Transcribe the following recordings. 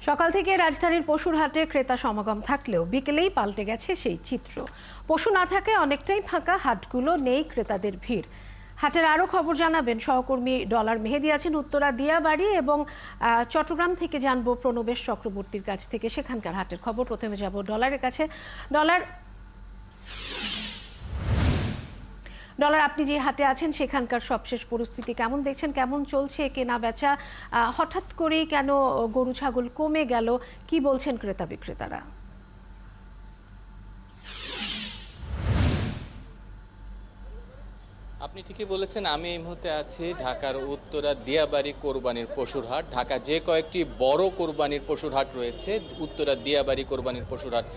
সকাল থেকে রাজধানীর পশুর হাটে ক্রেতা সমাগম থাকলেও বিকেলেই পাল্টে গেছে সেই চিত্র। পশু না থাকে অনেকটাই ফাঁকা হাটগুলো, নেই ক্রেতাদের ভিড়। হাটের আরো খবর জানাবেন সহকর্মী ডলার মেহেদি আছেন উত্তরা দিয়াবাড়ি, এবং চট্টগ্রাম থেকে জানবো প্রণবেশ চক্রবর্তীর কাছ থেকে সেখানকার হাটের খবর। প্রথমে যাব ডলারের কাছে। ডলার, আপনি যে হাটে আছেন সেখানকার সবশেষ পরিস্থিতি কেমন দেখছেন? কেমন চলছে কেনা বেচা? হঠাৎ করেই কেন গরু ছাগল কমে গেল? কি বলছেন ক্রেতা বিক্রেতারা? আপনি ঠিকই বলেছেন। আমি এই মুহূর্তে আছি ঢাকার উত্তরা দিয়াবাড়ি কোরবানির পশুর হাট। ঢাকা যে কয়েকটি বড় কোরবানির পশুর হাট রয়েছে, উত্তরা দিয়াবাড়ি কোরবানির পশুর হাট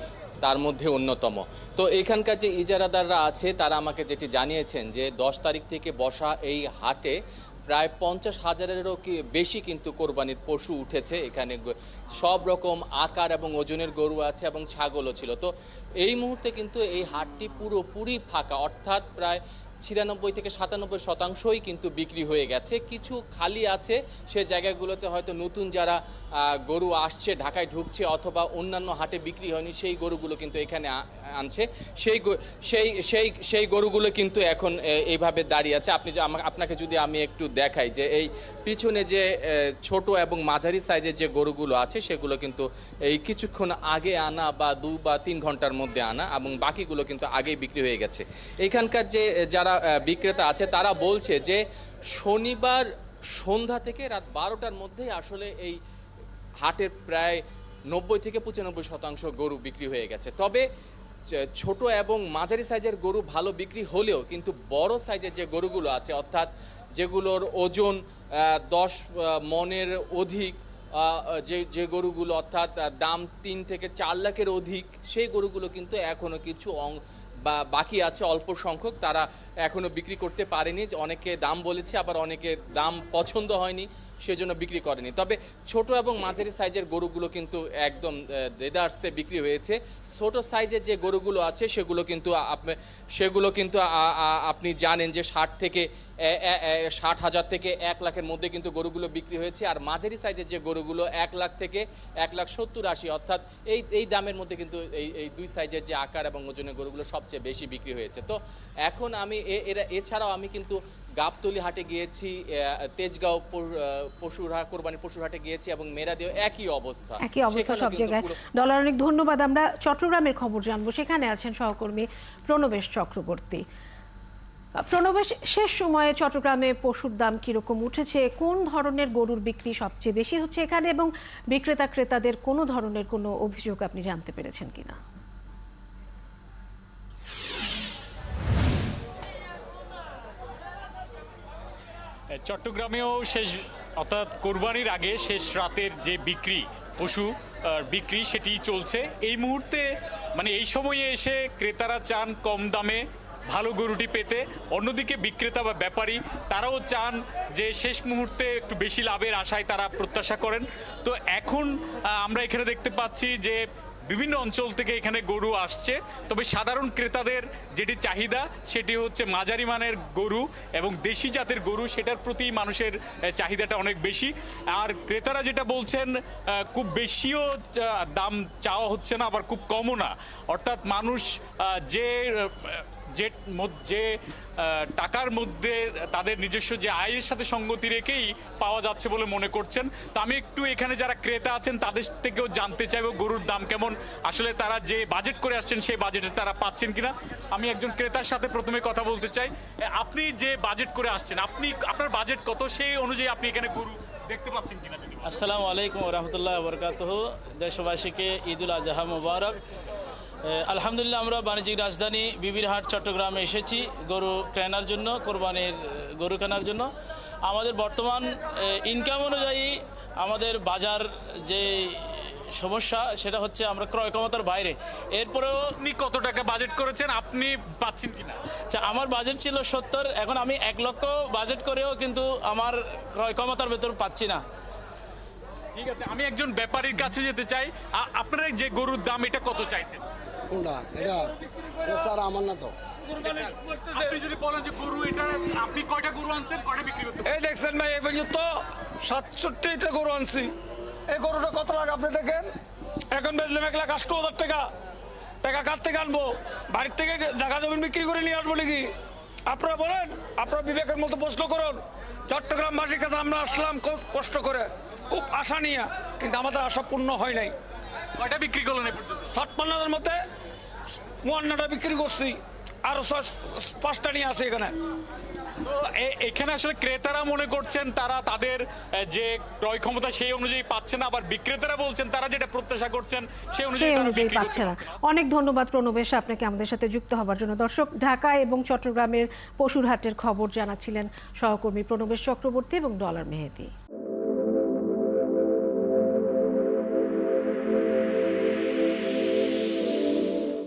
তার মধ্যে অন্যতম। তো এখানকার যে ইজারাদাররা আছে তারা আমাকে যেটি জানিয়েছেন যে 10 তারিখ থেকে বসা এই হাটে প্রায় 50,000-এরও বেশি কিন্তু কোরবানির পশু উঠেছে। এখানে সব রকম আকার এবং ওজনের গরু আছে এবং ছাগলও ছিল। তো এই মুহূর্তে কিন্তু এই হাটটি পুরোপুরি ফাঁকা, অর্থাৎ প্রায় 96 থেকে 97% কিন্তু বিক্রি হয়ে গেছে। কিছু খালি আছে, সে জায়গাগুলোতে হয়তো নতুন যারা গরু আসছে, ঢাকায় ঢুকছে অথবা অন্যান্য হাটে বিক্রি হয়নি সেই গরুগুলো কিন্তু এখানে আনছে। সেই গরুগুলো কিন্তু এখন এইভাবে দাঁড়িয়ে আছে। আপনাকে যদি আমি একটু দেখাই যে এই পিছনে যে ছোট এবং মাঝারি সাইজের যে গরুগুলো আছে সেগুলো কিন্তু এই কিছুক্ষণ আগে আনা বা 2 বা 3 ঘন্টার মধ্যে আনা, এবং বাকিগুলো কিন্তু আগেই বিক্রি হয়ে গেছে। এইখানকার যে যারা বিক্রেতা আছে তারা বলছে যে শনিবার সন্ধ্যা থেকে রাত 12টার মধ্যেই আসলে এই হাটের প্রায় 90 থেকে 95% গরু বিক্রি হয়ে গেছে। তবে ছোট এবং মাঝারি সাইজের গরু ভালো বিক্রি হলেও কিন্তু বড় সাইজের যে গরুগুলো আছে, অর্থাৎ যেগুলোর ওজন 10 মনের অধিক, যে গরুগুলো অর্থাৎ দাম 3 থেকে 4 লাখের অধিক, সেই গরুগুলো কিন্তু এখনো কিছু বাকি আছে, অল্প সংখ্যক। তারা এখনো বিক্রি করতে পারেনি। অনেকে দাম বলেছে, আবার অনেকে দাম পছন্দ হয়নি সেজন্য বিক্রি করেনি। তবে ছোট এবং মাঝারি সাইজের গরুগুলো কিন্তু একদম দেদারসে বিক্রি হয়েছে। ছোট সাইজের যে গরুগুলো আছে সেগুলো কিন্তু আপনি জানেন যে 60,000 থেকে 1 লাখের মধ্যে কিন্তু গরুগুলো বিক্রি হয়েছে। আর মাঝারি সাইজের যে গরুগুলো 1 লাখ থেকে 1,70,80, অর্থাৎ এই দামের মধ্যে কিন্তু এই দুই সাইজের যে আকার এবং ওজনের গরুগুলো সবচেয়ে বেশি বিক্রি হয়েছে। তো এখন আমি এছাড়াও আমি কিন্তু গাবতলী হাটে গিয়েছি, তেজগাঁও কোরবানির পশুর হাটে গিয়েছি, এবং মেরাদিও একই অবস্থা সব জায়গায়। ডলার, অনেক ধন্যবাদ। আমরা চট্টগ্রামের খবর জানবো, সেখানে আছেন সহকর্মী প্রণবেশ চক্রবর্তী। প্রণবেশ, শেষ সময়ে চট্টগ্রামে পশুর দাম কিরকম উঠেছে? কোন ধরনের গরুর বিক্রি সবচেয়ে বেশি হচ্ছে এখানে, এবং ক্রেতাদের কোনো ধরনের কোনো অভিযোগ আপনি জানতে পেরেছেন কিনা? চট্টগ্রামেও অর্থাৎ কোরবানির আগে শেষ রাতের যে পশু বিক্রি সেটি চলছে এই মুহূর্তে। মানে এই সময়ে এসে ক্রেতারা চান কম দামে ভালো গরুটি পেতে, অন্যদিকে বিক্রেতা বা ব্যাপারী তারাও চান যে শেষ মুহূর্তে একটু বেশি লাভের আশায় তারা প্রত্যাশা করেন। তো এখন আমরা এখানে দেখতে পাচ্ছি যে বিভিন্ন অঞ্চল থেকে এখানে গরু আসছে, তবে সাধারণ ক্রেতাদের যেটি চাহিদা সেটি হচ্ছে মাঝারি মানের গরু এবং দেশি জাতের গরু, সেটার প্রতি মানুষের চাহিদাটা অনেক বেশি। আর ক্রেতারা যেটা বলছেন, খুব বেশিও দাম চাওয়া হচ্ছে না, আবার খুব কমও না। অর্থাৎ মানুষ যে টাকার মধ্যে তাদের নিজস্ব যে আয়ের সাথে সঙ্গতি রেখেই পাওয়া যাচ্ছে বলে মনে করছেন। তো আমি একটু এখানে যারা ক্রেতা আছেন তাদের থেকেও জানতে চাইবো গরুর দাম কেমন, আসলে তারা যে বাজেট করে আসছেন সেই বাজেটে তারা পাচ্ছেন কিনা। আমি একজন ক্রেতার সাথে প্রথমে কথা বলতে চাই। আপনি যে বাজেট করে আসছেন, আপনার বাজেট কত, সেই অনুযায়ী আপনি এখানে গরু দেখতে পাচ্ছেন কিনা? আসসালামু আলাইকুম ওয়া রাহমাতুল্লাহি ওয়া বারাকাতুহু। দেশবাসীকে ঈদুল আজহা মুবারক। আলহামদুলিল্লাহ, আমরা বাণিজ্যিক রাজধানী বিবির হাট চট্টগ্রামে এসেছি গরু কেনার জন্য, কোরবানির গরু কেনার জন্য। আমাদের বর্তমান ইনকাম অনুযায়ী আমাদের বাজার যে সমস্যা সেটা হচ্ছে আমরা ক্রয় ক্ষমতার বাইরে। এরপরেও আপনি কত টাকা বাজেট করেছেন, আপনি পাচ্ছেন কিনা? আচ্ছা, আমার বাজেট ছিল 70, এখন আমি 1 লক্ষ বাজেট করেও কিন্তু আমার ক্রয় ক্ষমতার ভেতর পাচ্ছি না। ঠিক আছে, আমি একজন ব্যাপারীর কাছে যেতে চাই। আপনারা যে গরুর দাম এটা কত চাইছেন? কোনটা? এটা চারা আমার না তো। আপনি যদি বলেন যে গরু এটা, আপনি কয়টা গরু আনছেন, কয়টা বিক্রি করতে? এই দেখছেন ভাই, এই পর্যন্ত 67টা গরু আনছি। এই গরুটা কত লাখ আপনি দেখেন, এখন বেচলাম 1,80,000 টাকা। টাকা কার থেকে আনবো? বাড়ির থেকে জায়গা জমি বিক্রি করে নিয়ে আসবো নাকি? আপনারা বলেন, আপনারা বিবেকের মতো প্রশ্ন করুন। চট্টগ্রামবাসীর কাছে আমরা আসলাম খুব কষ্ট করে, খুব আশা নিয়ে, কিন্তু আমাদের আশা পূর্ণ হয় নাই। কয়টা বিক্রি করলেন এ পর্যন্ত? 56,000 মধ্যে 52টা বিক্রি করছি, আরো 5টা নিয়ে আসে এখানে। তো এখানে আসলে ক্রেতারা মনে করছেন তারা তাদের যে ক্রয় ক্ষমতা সেই অনুযায়ী পাচ্ছে না, আবার বিক্রেতারা বলছেন তারা যেটা প্রত্যাশা করছেন সেই অনুযায়ী সেই তারা অনুযায়ী বিক্রি পাচ্ছে করতে না। পারছে না। অনেক ধন্যবাদ প্রণবেশ আপনাকে আমাদের সাথে যুক্ত হবার জন্য। দর্শক, ঢাকা এবং চট্টগ্রামের পশুর হাটের খবর জানাচ্ছিলেন সহকর্মী প্রণবেশ চক্রবর্তী এবং ডলার মেহেদী।